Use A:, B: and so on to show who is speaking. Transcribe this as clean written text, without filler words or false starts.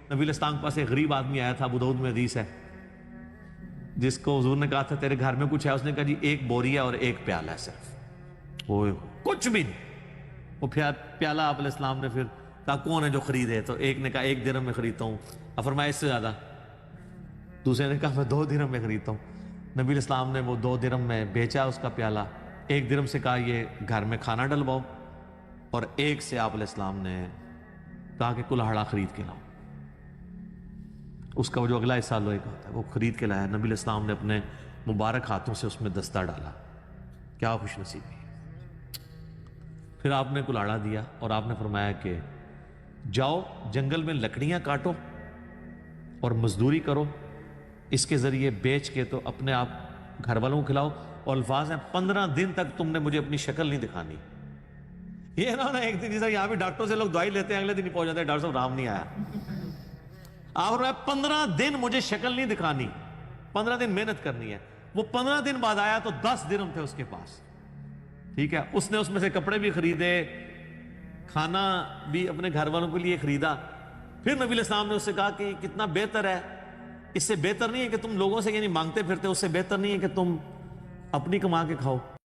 A: نبی علیہ السلام کے پاس ایک غریب آدمی آیا تھا، ابو داؤد میں حدیث ہے، جس کو حضور نے کہا تھا تیرے گھر میں کچھ ہے؟ اس نے کہا جی ایک بوری ہے اور ایک پیالہ ہے صرف، وہ کچھ بھی نہیں۔ وہ پیالہ آپ علیہ السلام نے پھر کہا کون ہے جو خریدے؟ تو ایک نے کہا 1 درہم میں خریدتا ہوں، اور فرمایا اس سے زیادہ؟ دوسرے نے کہا میں 2 درہم میں خریدتا ہوں۔ نبی علیہ السلام نے وہ 2 درہم میں بیچا اس کا پیالہ، 1 درہم سے کہا یہ گھر میں کھانا ڈلواؤ، اور 1 سے آپ علیہ السلام نے کہا کہ کلہاڑا خرید کے لاؤ۔ اس کا وہ جو اگلا حصہ لوہے کا ہوتا ہے وہ خرید کے لایا، نبی علیہ السلام نے اپنے مبارک ہاتھوں سے اس میں دستہ ڈالا۔ کیا خوش نصیبی ہے۔ پھر آپ نے کلاڑا دیا اور آپ نے فرمایا کہ جاؤ جنگل میں لکڑیاں کاٹو اور مزدوری کرو، اس کے ذریعے بیچ کے تو اپنے آپ گھر والوں کو کھلاؤ، اور الفاظ ہیں 15 دن تک تم نے مجھے اپنی شکل نہیں دکھانی۔ یہ نہ ایک دن جیسا یہاں بھی ڈاکٹر سے لوگ دوائی لیتے ہیں، اگلے دن ہی پہنچ جاتے ہیں ڈاکٹر صاحب رام نہیں آیا۔ آپ نے 15 دن مجھے شکل نہیں دکھانی، 15 دن محنت کرنی ہے۔ وہ 15 دن بعد آیا تو 10 درہم تھے اس کے پاس، ٹھیک ہے، اس نے اس میں سے کپڑے بھی خریدے، کھانا بھی اپنے گھر والوں کے لیے خریدا۔ پھر نبی علیہ السلام نے اس سے کہا کہ کتنا بہتر ہے، اس سے بہتر نہیں ہے کہ تم لوگوں سے یعنی مانگتے پھرتے، اس سے بہتر نہیں ہے کہ تم اپنی کما کے کھاؤ۔